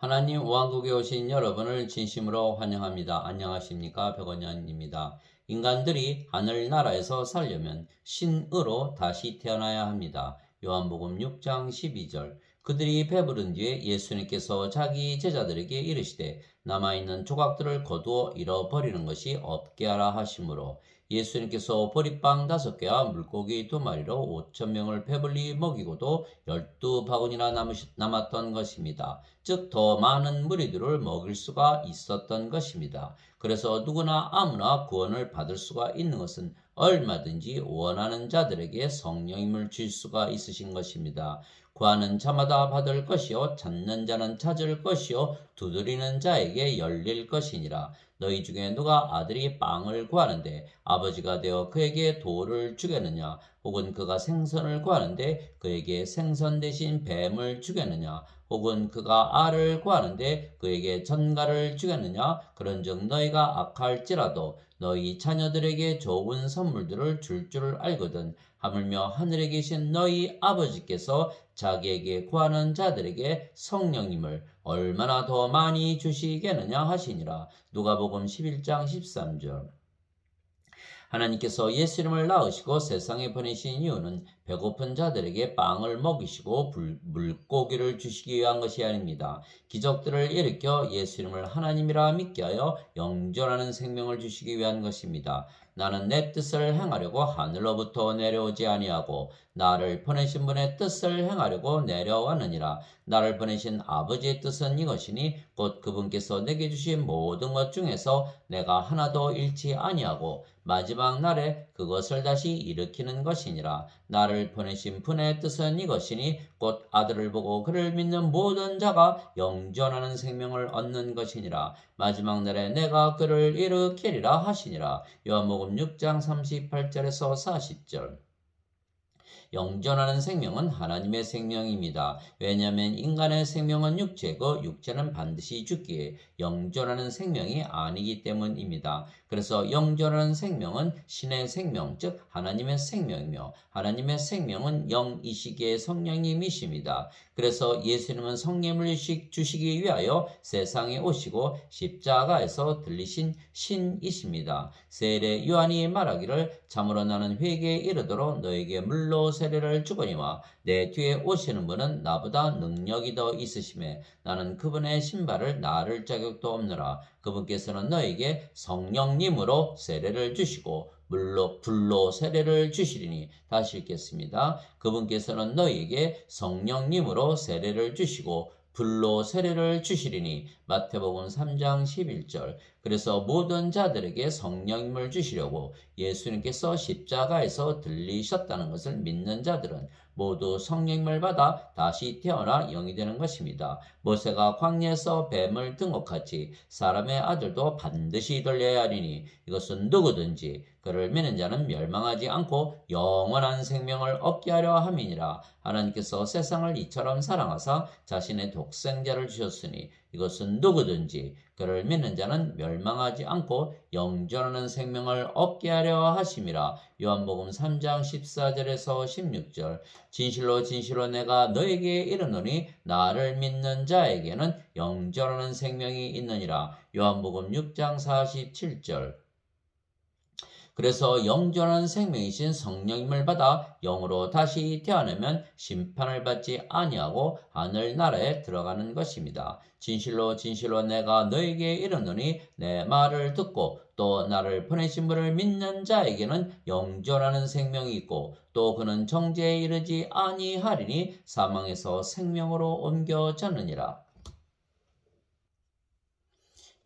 하나님 왕국에 오신 여러분을 진심으로 환영합니다. 안녕하십니까? 백원현입니다. 인간들이 하늘나라에서 살려면 신으로 다시 태어나야 합니다. 요한복음 6장 12절. 그들이 배부른 뒤에 예수님께서 자기 제자들에게 이르시되 남아있는 조각들을 거두어 잃어버리는 것이 없게 하라 하시므로 예수님께서 보리빵 5개와 물고기 2마리로 5,000명을 배불리 먹이고도 12바구니나 남았던 것입니다. 즉 더 많은 무리들을 먹일 수가 있었던 것입니다. 그래서 누구나 아무나 구원을 받을 수가 있는 것은 얼마든지 원하는 자들에게 성령님을 줄 수가 있으신 것입니다. 구하는 자마다 받을 것이요 찾는 자는 찾을 것이요 두드리는 자에게 열릴 것이니라. 너희 중에 누가 아들이 빵을 구하는데 아버지가 되어 그에게 돌을 주겠느냐? 혹은 그가 생선을 구하는데 그에게 생선 대신 뱀을 주겠느냐? 혹은 그가 알을 구하는데 그에게 전갈을 주겠느냐? 그런즉 너희가 악할지라도 너희 자녀들에게 좋은 선물들을 줄 줄 알거든. 하물며 하늘에 계신 너희 아버지께서 자기에게 구하는 자들에게 성령님을 얼마나 더 많이 주시겠느냐 하시니라. 누가복음 11장 13절. 하나님께서 예수님을 낳으시고 세상에 보내신 이유는 배고픈 자들에게 빵을 먹이시고 물고기를 주시기 위한 것이 아닙니다. 기적들을 일으켜 예수님을 하나님이라 믿게 하여 영존하는 생명을 주시기 위한 것입니다. 나는 내 뜻을 행하려고 하늘로부터 내려오지 아니하고 나를 보내신 분의 뜻을 행하려고 내려왔느니라. 나를 보내신 아버지의 뜻은 이것이니 곧 그분께서 내게 주신 모든 것 중에서 내가 하나도 잃지 아니하고 마지막 날에 그것을 다시 일으키는 것이니라. 나를 보내신 분의 뜻은 이것이니 곧 아들을 보고 그를 믿는 모든 자가 영존하는 생명을 얻는 것이니라. 마지막 날에 내가 그를 일으키리라 하시니라. 요한복음 6장 38절에서 40절. 영존하는 생명은 하나님의 생명입니다. 왜냐하면 인간의 생명은 육체고 육체는 반드시 죽기에 영존하는 생명이 아니기 때문입니다. 그래서 영존하는 생명은 신의 생명, 즉 하나님의 생명이며 하나님의 생명은 영이시기에 성령님이십니다. 그래서 예수님은 성령을 주시기 위하여 세상에 오시고 십자가에서 들리신 신이십니다. 세례 요한이 말하기를 참으로 나는 회개에 이르도록 너에게 물로 세례를 주거니와 내 뒤에 오시는 분은 나보다 능력이 더 있으심에 나는 그분의 신발을 나를 자격도 없느라. 그분께서는 너에게 성령님으로 세례를 주시고 불로 세례를 주시리니. 다시 읽겠습니다. 그분께서는 너희에게 성령님으로 세례를 주시고 불로 세례를 주시리니. 마태복음 3장 11절. 그래서 모든 자들에게 성령님을 주시려고 예수님께서 십자가에서 들리셨다는 것을 믿는 자들은 모두 성령님을 받아 다시 태어나 영이 되는 것입니다. 모세가 광야에서 뱀을 든 것 같이 사람의 아들도 반드시 들려야 하리니 이것은 누구든지 그를 믿는 자는 멸망하지 않고 영원한 생명을 얻게 하려 함이니라. 하나님께서 세상을 이처럼 사랑하사 자신의 독생자를 주셨으니 이것은 누구든지 그를 믿는 자는 멸망하지 않고 영존하는 생명을 얻게 하려 하심이라. 요한복음 3장 14절에서 16절. 진실로 진실로 내가 너에게 이르노니 나를 믿는 자에게는 영존하는 생명이 있느니라. 요한복음 6장 47절. 그래서 영존하는 생명이신 성령님을 받아 영으로 다시 태어나면 심판을 받지 아니하고 하늘나라에 들어가는 것입니다. 진실로 진실로 내가 너에게 이르노니 내 말을 듣고 또 나를 보내신 분을 믿는 자에게는 영존하는 생명이 있고 또 그는 정죄에 이르지 아니하리니 사망에서 생명으로 옮겨졌느니라.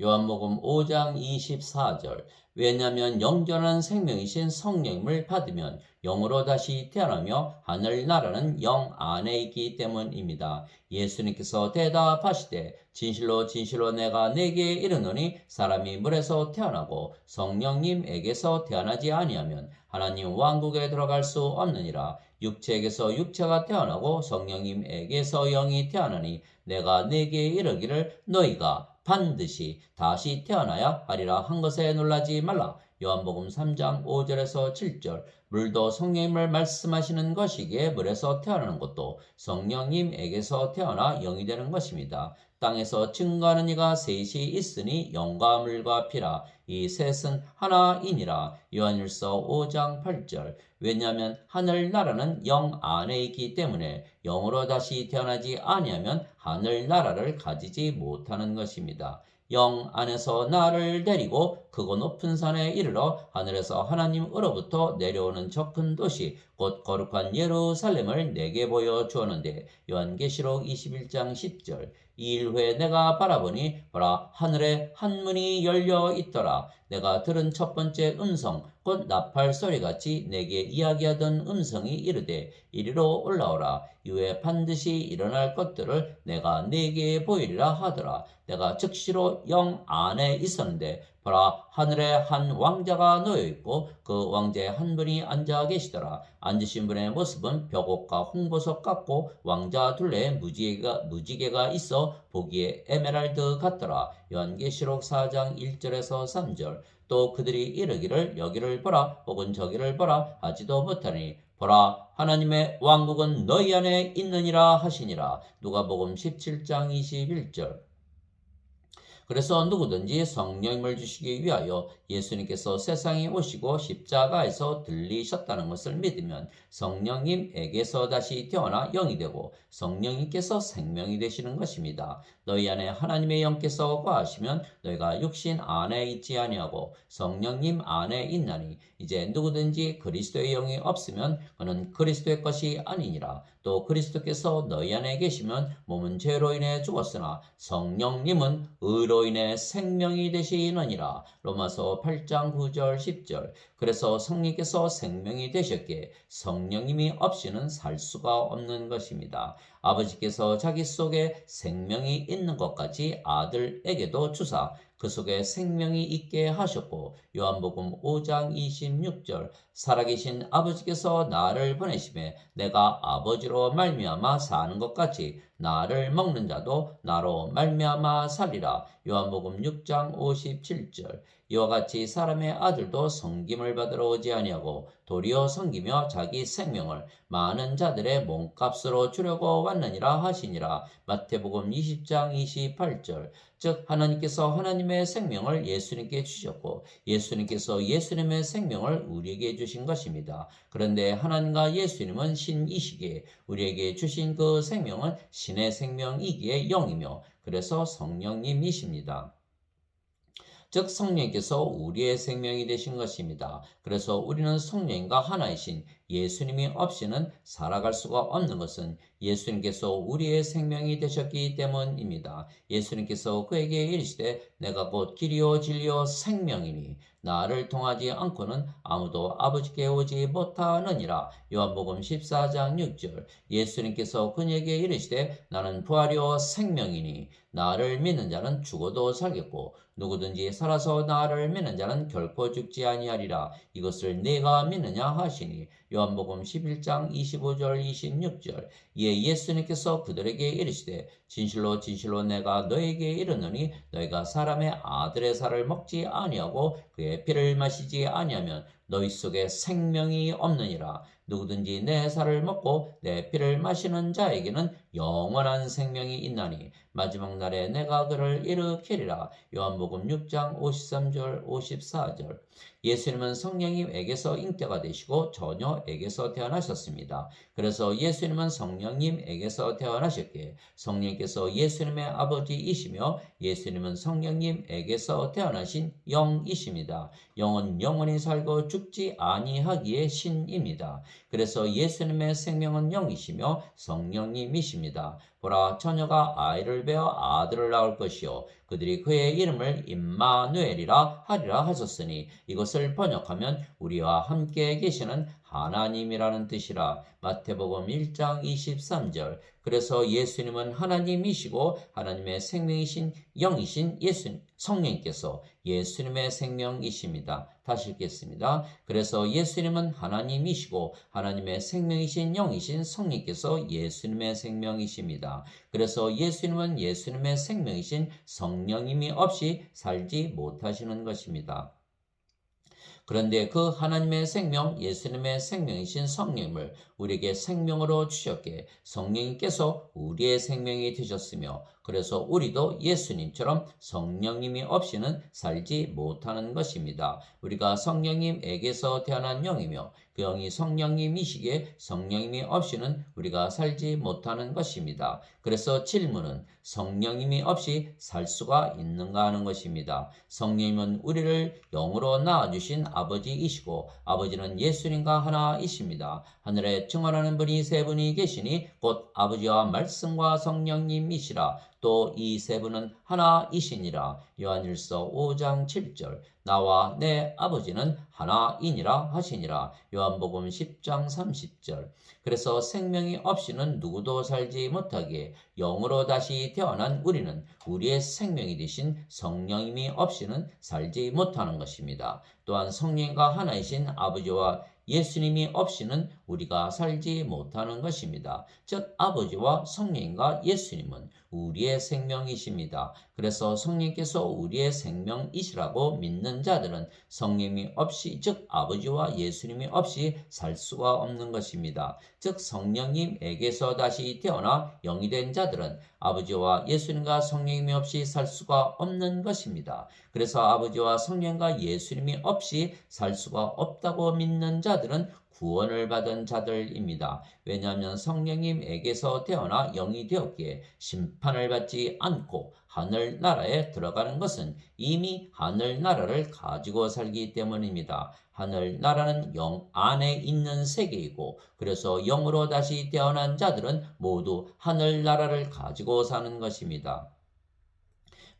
요한복음 5장 24절. 왜냐하면 영존한 생명이신 성령님을 받으면 영으로 다시 태어나며 하늘나라는 영 안에 있기 때문입니다. 예수님께서 대답하시되 진실로 진실로 내가 네게 이르노니 사람이 물에서 태어나고 성령님에게서 태어나지 아니하면 하나님 왕국에 들어갈 수 없느니라. 육체에게서 육체가 태어나고 성령님에게서 영이 태어나니 내가 네게 이르기를 너희가 반드시 다시 태어나야 하리라 한 것에 놀라지 말라. 요한복음 3장 5절에서 7절. 물도 성령님을 말씀하시는 것이기에 물에서 태어나는 것도 성령님에게서 태어나 영이 되는 것입니다. 땅에서 증거하는 이가 셋이 있으니 영과 물과 피라. 이 셋은 하나이니라. 요한일서 5장 8절. 왜냐하면 하늘나라는 영 안에 있기 때문에 영으로 다시 태어나지 아니하면 하늘나라를 가지지 못하는 것입니다. 영 안에서 나를 데리고 크고 높은 산에 이르러 하늘에서 하나님으로부터 내려오는 저 큰 도시 곧 거룩한 예루살렘을 내게 보여 주었는데 요한계시록 21장 10절. 이 일 후에 내가 바라보니 보라 하늘에 한 문이 열려 있더라. 내가 들은 첫 번째 음성 곧 나팔 소리같이 내게 이야기하던 음성이 이르되 이리로 올라오라. 이후에 반드시 일어날 것들을 내가 네게 보이리라 하더라. 내가 즉시로 영 안에 있었는데 보라 하늘에 한 왕자가 놓여 있고 그 왕자의 한 분이 앉아 계시더라. 앉으신 분의 모습은 벽옷과 홍보석 같고 왕자 둘레에 무지개가 있어 보기에 에메랄드 같더라. 요한계시록 4장 1절에서 3절. 또 그들이 이르기를 여기를 보라 혹은 저기를 보라 하지도 못하니 보라 하나님의 왕국은 너희 안에 있느니라 하시니라. 누가복음 17장 21절. 그래서 누구든지 성령님을 주시기 위하여 예수님께서 세상에 오시고 십자가에서 들리셨다는 것을 믿으면 성령님에게서 다시 태어나 영이 되고 성령님께서 생명이 되시는 것입니다. 너희 안에 하나님의 영께서 거하시면 너희가 육신 안에 있지 아니하고 성령님 안에 있나니 이제 누구든지 그리스도의 영이 없으면 그는 그리스도의 것이 아니니라. 또 그리스도께서 너희 안에 계시면 몸은 죄로 인해 죽었으나 성령님은 의로 인해 생명이 되시느니라. 로마서 8장 9절 10절. 그래서 성령께서 생명이 되셨기에 성령님이 없이는 살 수가 없는 것입니다. 아버지께서 자기 속에 생명이 있는 것까지 아들에게도 주사 그 속에 생명이 있게 하셨고 요한복음 5장 26절. 살아계신 아버지께서 나를 보내심에 내가 아버지로 말미암아 사는 것 같이 나를 먹는 자도 나로 말미암아 살리라. 요한복음 6장 57절. 이와 같이 사람의 아들도 섬김을 받으러 오지 아니하고 도리어 섬기며 자기 생명을 많은 자들의 몸값으로 주려고 왔느니라 하시니라. 마태복음 20장 28절. 즉 하나님께서 하나님의 생명을 예수님께 주셨고 예수님께서 예수님의 생명을 우리에게 주신 것입니다. 그런데 하나님과 예수님은 신이시기에 우리에게 주신 그 생명은 신의 생명이기에 영이며 그래서 성령님이십니다. 즉 성령께서 우리의 생명이 되신 것입니다. 그래서 우리는 성령과 하나이신 예수님이 없이는 살아갈 수가 없는 것은 예수님께서 우리의 생명이 되셨기 때문입니다. 예수님께서 그에게 이르시되 내가 곧 길이요 진리요 생명이니 나를 통하지 않고는 아무도 아버지께 오지 못하느니라. 요한복음 14장 6절. 예수님께서 그에게 이르시되 나는 부활이요 생명이니 나를 믿는 자는 죽어도 살겠고 누구든지 살아서 나를 믿는 자는 결코 죽지 아니하리라. 이것을 내가 믿느냐 하시니 요한복음 11장 25절 26절. 이에 예수님께서 그들에게 이르시되 진실로 진실로 내가 너에게 이르노니 너희가 사람의 아들의 살을 먹지 아니하고 그의 피를 마시지 아니하면 너희 속에 생명이 없느니라. 누구든지 내 살을 먹고 내 피를 마시는 자에게는 영원한 생명이 있나니 마지막 날에 내가 그를 일으키리라. 요한복음 6장 53절 54절. 예수님은 성령님에게서 잉태가 되시고 처녀에게서 태어나셨습니다. 그래서 예수님은 성령님에게서 태어나셨기에 성령께서 예수님의 아버지이시며 예수님은 성령님에게서 태어나신 영이십니다. 영은 영원히 살고 죽지 아니하기에 신입니다. 그래서 예수님의 생명은 영이시며 성령님이십니다. 보라 처녀가 아이를 베어 아들을 낳을 것이요 그들이 그의 이름을 임마누엘이라 하리라 하셨으니 이것을 번역하면 우리와 함께 계시는 하나님이라는 뜻이라. 마태복음 1장 23절. 그래서 예수님은 하나님이시고 하나님의 생명이신 영이신 성령께서 예수님의 생명이십니다. 다시 읽겠습니다. 그래서 예수님은 하나님이시고 하나님의 생명이신 영이신 성령께서 예수님의 생명이십니다. 그래서 예수님은 예수님의 생명이신 성령님이 없이 살지 못하시는 것입니다. 그런데 그 하나님의 생명, 예수님의 생명이신 성령을 우리에게 생명으로 주셨기에 성령님께서 우리의 생명이 되셨으며 그래서 우리도 예수님처럼 성령님이 없이는 살지 못하는 것입니다. 우리가 성령님에게서 태어난 영이며 그 영이 성령님이시기에 성령님이 없이는 우리가 살지 못하는 것입니다. 그래서 질문은 성령님이 없이 살 수가 있는가 하는 것입니다. 성령님은 우리를 영으로 낳아주신 아버지이시고 아버지는 예수님과 하나이십니다. 하늘에 충만하는 분이 세 분이 계시니 곧 아버지와 말씀과 성령님이시라. 또 이 세 분은 하나이시니라. 요한일서 5장 7절. 나와 내 아버지는 하나이니라 하시니라. 요한복음 10장 30절. 그래서 생명이 없이는 누구도 살지 못하기에 영으로 다시 태어난 우리는 우리의 생명이 되신 성령님이 없이는 살지 못하는 것입니다. 또한 성령과 하나이신 아버지와 예수님이 없이는 우리가 살지 못하는 것입니다. 즉 아버지와 성령과 예수님은 우리의 생명이십니다. 그래서 성령께서 우리의 생명이시라고 믿는 자들은 성령이 없이 즉 아버지와 예수님이 없이 살 수가 없는 것입니다. 즉 성령님에게서 다시 태어나 영이 된 자들은 아버지와 예수님과 성령님이 없이 살 수가 없는 것입니다. 그래서 아버지와 성령과 예수님이 없이 살 수가 없다고 믿는 자들은 구원을 받은 자들입니다. 왜냐하면 성령님에게서 태어나 영이 되었기에 심판을 받지 않고 하늘나라에 들어가는 것은 이미 하늘나라를 가지고 살기 때문입니다. 하늘나라는 영 안에 있는 세계이고 그래서 영으로 다시 태어난 자들은 모두 하늘나라를 가지고 사는 것입니다.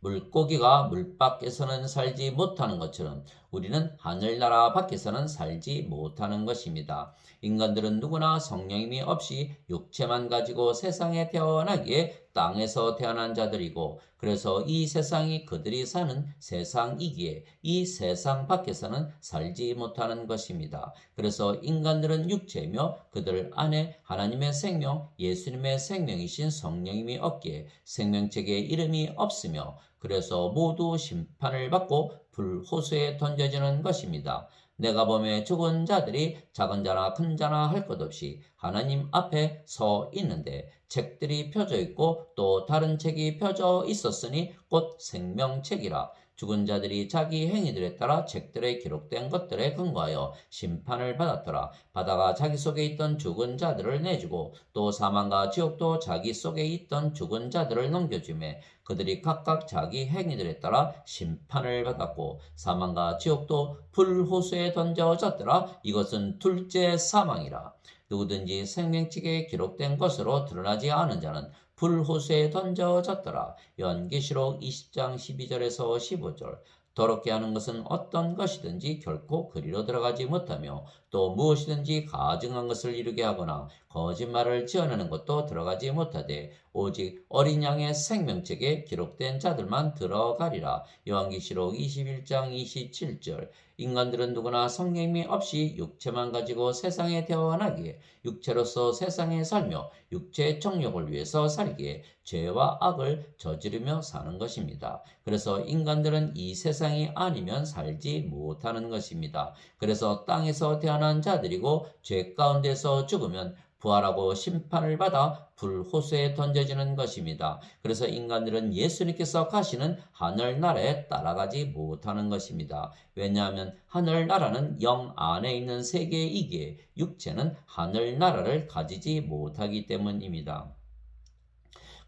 물고기가 물 밖에서는 살지 못하는 것처럼 우리는 하늘나라 밖에서는 살지 못하는 것입니다. 인간들은 누구나 성령님이 없이 육체만 가지고 세상에 태어나기에 땅에서 태어난 자들이고 그래서 이 세상이 그들이 사는 세상이기에 이 세상 밖에서는 살지 못하는 것입니다. 그래서 인간들은 육체이며 그들 안에 하나님의 생명, 예수님의 생명이신 성령님이 없기에 생명책에 이름이 없으며 그래서 모두 심판을 받고 불호수에 던져지는 것입니다. 내가 보매 죽은 자들이 작은 자나 큰 자나 할 것 없이 하나님 앞에 서 있는데 책들이 펴져 있고 또 다른 책이 펴져 있었으니 곧 생명책이라. 죽은 자들이 자기 행위들에 따라 책들에 기록된 것들에 근거하여 심판을 받았더라. 바다가 자기 속에 있던 죽은 자들을 내주고 또 사망과 지옥도 자기 속에 있던 죽은 자들을 넘겨주매 그들이 각각 자기 행위들에 따라 심판을 받았고 사망과 지옥도 불호수에 던져졌더라. 이것은 둘째 사망이라. 누구든지 생명책에 기록된 것으로 드러나지 않은 자는 불호수에 던져졌더라. 요한계시록 20장 12절에서 15절. 더럽게 하는 것은 어떤 것이든지 결코 그리로 들어가지 못하며 또 무엇이든지 가증한 것을 이루게 하거나 거짓말을 지어내는 것도 들어가지 못하되 오직 어린 양의 생명책에 기록된 자들만 들어가리라. 요한계시록 21장 27절. 인간들은 누구나 성령이 없이 육체만 가지고 세상에 태어나기에 육체로서 세상에 살며 육체의 정욕을 위해서 살기에 죄와 악을 저지르며 사는 것입니다. 그래서 인간들은 이 세상이 아니면 살지 못하는 것입니다. 그래서 땅에서 태어난 자들이고 죄 가운데서 죽으면 부활하고 심판을 받아 불호수에 던져지는 것입니다. 그래서 인간들은 예수님께서 가시는 하늘나라에 따라가지 못하는 것입니다. 왜냐하면 하늘나라는 영 안에 있는 세계이기에 육체는 하늘나라를 가지지 못하기 때문입니다.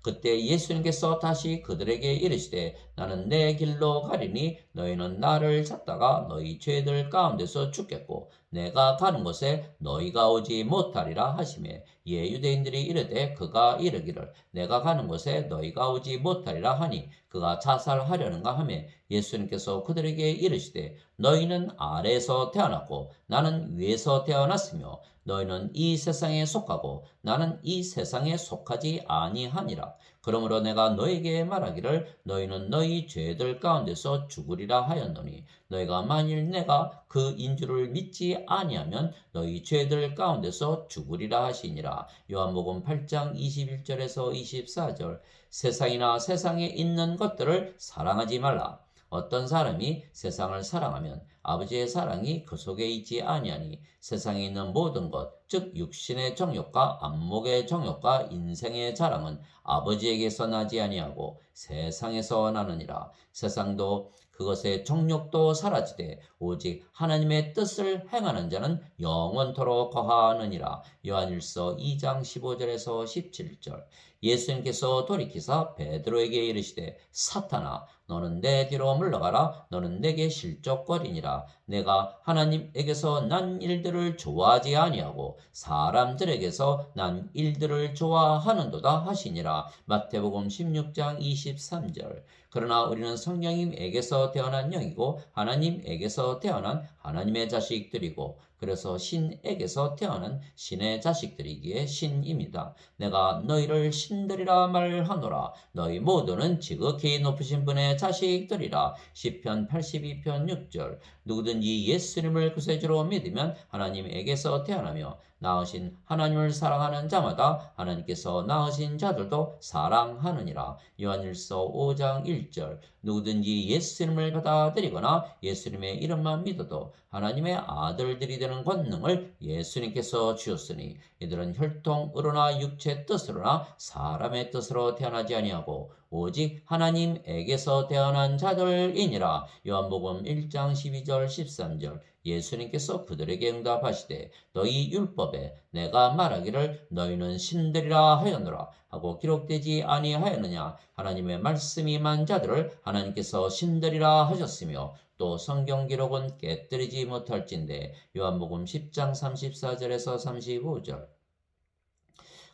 그때 예수님께서 다시 그들에게 이르시되 나는 내 길로 가리니 너희는 나를 찾다가 너희 죄들 가운데서 죽겠고 내가 가는 곳에 너희가 오지 못하리라 하시매 이에 유대인들이 이르되 그가 이르기를 내가 가는 곳에 너희가 오지 못하리라 하니 그가 자살하려는가 하며 예수님께서 그들에게 이르시되 너희는 아래에서 태어났고 나는 위에서 태어났으며 너희는 이 세상에 속하고 나는 이 세상에 속하지 아니하니라. 그러므로 내가 너희에게 말하기를 너희는 너희 죄들 가운데서 죽으리라 하였노니 너희가 만일 내가 그 인주를 믿지 아니하면 너희 죄들 가운데서 죽으리라 하시니라. 요한복음 8장 21절에서 24절. 세상이나 세상에 있는 것들을 사랑하지 말라. 어떤 사람이 세상을 사랑하면 아버지의 사랑이 그 속에 있지 아니하니 세상에 있는 모든 것, 즉 육신의 정욕과 안목의 정욕과 인생의 자랑은 아버지에게서 나지 아니하고 세상에서 나느니라. 세상도 그것의 정욕도 사라지되 오직 하나님의 뜻을 행하는 자는 영원토록 거하느니라. 요한일서 2장 15절에서 17절. 예수님께서 돌이키사 베드로에게 이르시되 사탄아 너는 내 뒤로 물러가라. 너는 내게 실족거리니라. 내가 하나님에게서 난 일들을 좋아하지 아니하고 사람들에게서 난 일들을 좋아하는도다 하시니라. 마태복음 16장 23절. 그러나 우리는 성령님에게서 태어난 영이고 하나님에게서 태어난 하나님의 자식들이고 그래서 신에게서 태어난 신의 자식들이기에 신입니다. 내가 너희를 신들이라 말하노라. 너희 모두는 지극히 높으신 분의 자식들이라. 시편 82편 6절. 누구든지 예수님을 구세주로 믿으면 하나님에게서 태어나며 낳으신 하나님을 사랑하는 자마다 하나님께서 낳으신 자들도 사랑하느니라. 요한일서 5장 1절. 누구든지 예수님을 받아들이거나 예수님의 이름만 믿어도 하나님의 아들들이 되는 권능을 예수님께서 주었으니 이들은 혈통으로나 육체 뜻으로나 사람의 뜻으로 태어나지 아니하고 오직 하나님에게서 태어난 자들이니라. 요한복음 1장 12절 13절. 예수님께서 그들에게 응답하시되 너희 율법에 내가 말하기를 너희는 신들이라 하였노라 하고 기록되지 아니하였느냐. 하나님의 말씀이 임한 자들을 하나님께서 신들이라 하셨으며 또 성경 기록은 깨뜨리지 못할진대. 요한복음 10장 34절에서 35절.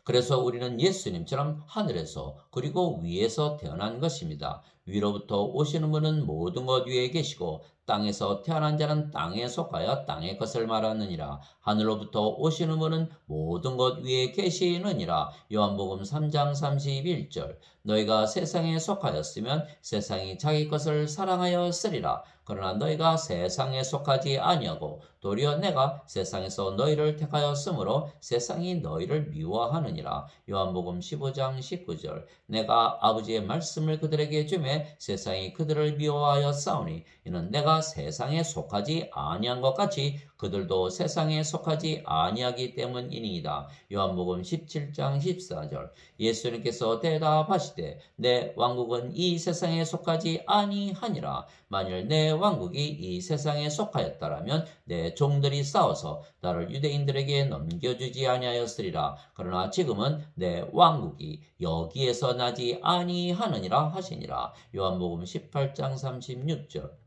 그래서 우리는 예수님처럼 하늘에서 그리고 위에서 태어난 것입니다. 위로부터 오시는 분은 모든 것 위에 계시고 땅에서 태어난 자는 땅에 속하여 땅의 것을 말하느니라. 하늘로부터 오시는 분은 모든 것 위에 계시느니라. 요한복음 3장 31절. 너희가 세상에 속하였으면 세상이 자기 것을 사랑하였으리라. 그러나 너희가 세상에 속하지 아니하고 도리어 내가 세상에서 너희를 택하였으므로 세상이 너희를 미워하느니라. 요한복음 15장 19절. 내가 아버지의 말씀을 그들에게 주매 세상이 그들을 미워하여 싸우니 이는 내가 세상에 속하지 아니한 것 같이 그들도 세상에 속하지 아니하기 때문이니이다. 요한복음 17장 14절. 예수님께서 대답하시되 내 왕국은 이 세상에 속하지 아니하니라. 만일 내 왕국이 이 세상에 속하였다라면 내 종들이 싸워서 나를 유대인들에게 넘겨주지 아니하였으리라. 그러나 지금은 내 왕국이 여기에서 나지 아니하느니라 하시니라. 요한복음 18장 36절.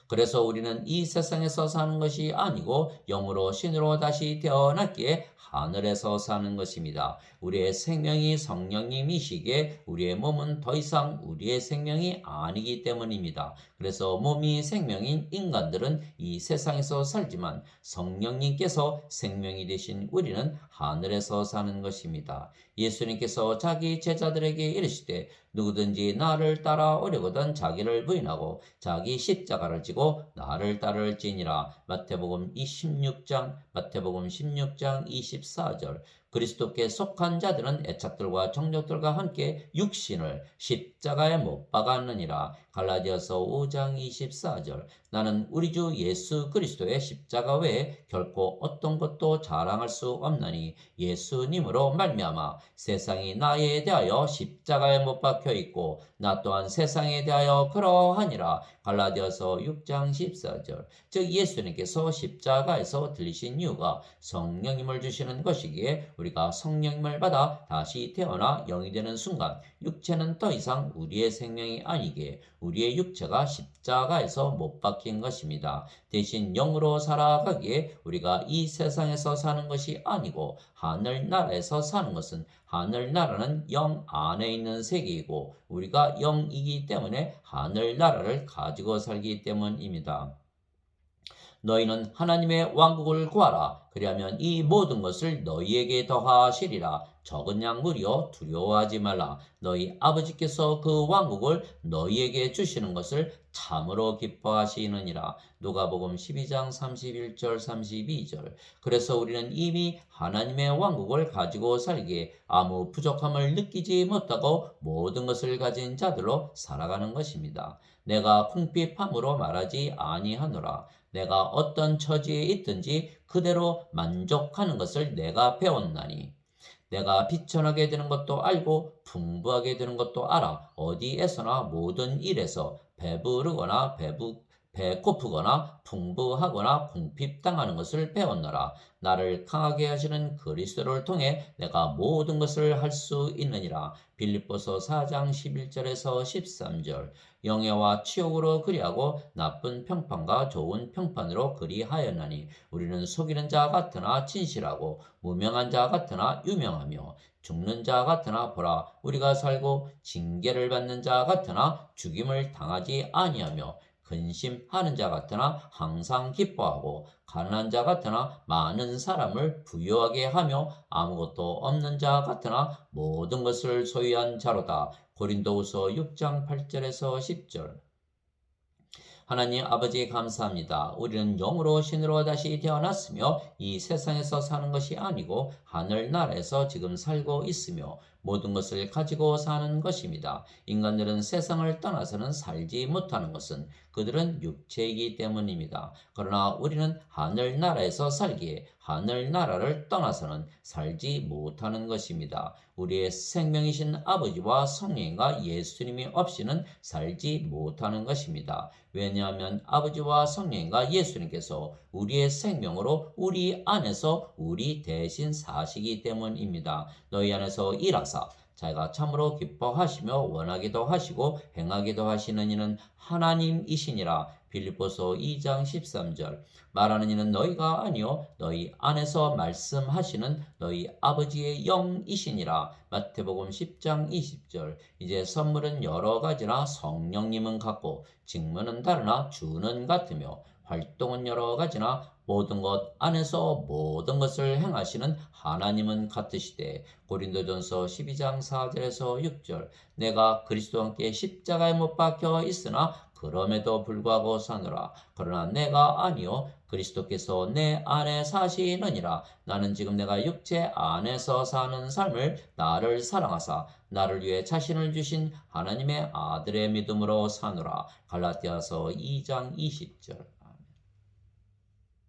그래서 우리는 이 세상에서 사는 것이 아니고 영으로 신으로 다시 태어났기에 하늘에서 사는 것입니다. 우리의 생명이 성령님이시기에 우리의 몸은 더 이상 우리의 생명이 아니기 때문입니다. 그래서 몸이 생명인 인간들은 이 세상에서 살지만 성령님께서 생명이 되신 우리는 하늘에서 사는 것입니다. 예수님께서 자기 제자들에게 이르시되 누구든지 나를 따라오려거든 자기를 부인하고 자기 십자가를 지고 나를 따를지니라. 마태복음 16장 24절. 그리스도께 속한 자들은 애착들과 정욕들과 함께 육신을 십자가에 못 박았느니라. 갈라디아서 5장 24절. 나는 우리 주 예수 그리스도의 십자가 외에 결코 어떤 것도 자랑할 수 없나니 예수님으로 말미암아 세상이 나에 대하여 십자가에 못 박혀 있고 나 또한 세상에 대하여 그러하니라. 갈라디아서 6장 14절. 즉 예수님께서 십자가에서 들리신 이유가 성령님을 주시는 것이기에 우리가 성령님을 받아 다시 태어나 영이 되는 순간 육체는 더 이상 우리의 생명이 아니기에 우리의 육체가 십자가에서 못 박힌 것입니다. 대신 영으로 살아가기에 우리가 이 세상에서 사는 것이 아니고 하늘나라에서 사는 것은 하늘나라는 영 안에 있는 세계이고 우리가 영이기 때문에 하늘나라를 가지고 살기 때문입니다. 너희는 하나님의 왕국을 구하라. 그리하면 이 모든 것을 너희에게 더하시리라. 적은 약물이여 두려워하지 말라. 너희 아버지께서 그 왕국을 너희에게 주시는 것을 참으로 기뻐하시느니라. 누가복음 12장 31절 32절. 그래서 우리는 이미 하나님의 왕국을 가지고 살기에 아무 부족함을 느끼지 못하고 모든 것을 가진 자들로 살아가는 것입니다. 내가 궁핍함으로 말하지 아니하노라. 내가 어떤 처지에 있든지 그대로 만족하는 것을 내가 배웠나니 내가 비천하게 되는 것도 알고 풍부하게 되는 것도 알아. 어디에서나 모든 일에서 배고프거나 풍부하거나 궁핍당하는 것을 배웠노라. 나를 강하게 하시는 그리스도를 통해 내가 모든 것을 할 수 있느니라. 빌립보서 4장 11절에서 13절. 영예와 치욕으로 그리하고 나쁜 평판과 좋은 평판으로 그리하였나니 우리는 속이는 자 같으나 진실하고 무명한 자 같으나 유명하며 죽는 자 같으나 보라 우리가 살고 징계를 받는 자 같으나 죽임을 당하지 아니하며 근심하는 자 같으나 항상 기뻐하고 가난한 자 같으나 많은 사람을 부유하게 하며 아무것도 없는 자 같으나 모든 것을 소유한 자로다. 고린도후서 6장 8절에서 10절. 하나님 아버지 감사합니다. 우리는 영으로 신으로 다시 태어났으며 이 세상에서 사는 것이 아니고 하늘나라에서 지금 살고 있으며 모든 것을 가지고 사는 것입니다. 인간들은 세상을 떠나서는 살지 못하는 것은 그들은 육체이기 때문입니다. 그러나 우리는 하늘나라에서 살기에 하늘나라를 떠나서는 살지 못하는 것입니다. 우리의 생명이신 아버지와 성령과 예수님이 없이는 살지 못하는 것입니다. 왜냐하면 아버지와 성령과 예수님께서 우리의 생명으로 우리 안에서 우리 대신 사시기 때문입니다. 너희 안에서 일하사 자기가 참으로 기뻐하시며 원하기도 하시고 행하기도 하시는 이는 하나님이시니라. 빌립보서 2장 13절. 말하는 이는 너희가 아니요 너희 안에서 말씀하시는 너희 아버지의 영이시니라. 마태복음 10장 20절. 이제 선물은 여러 가지나 성령님은 같고 직무는 다르나 주는 같으며 활동은 여러 가지나 모든 것 안에서 모든 것을 행하시는 하나님은 같으시되 고린도전서 12장 4절에서 6절. 내가 그리스도와 함께 십자가에 못 박혀 있으나 그럼에도 불구하고 사노라. 그러나 내가 아니요 그리스도께서 내 안에 사시느니라. 나는 지금 내가 육체 안에서 사는 삶을 나를 사랑하사 나를 위해 자신을 주신 하나님의 아들의 믿음으로 사노라. 갈라디아서 2장 20절.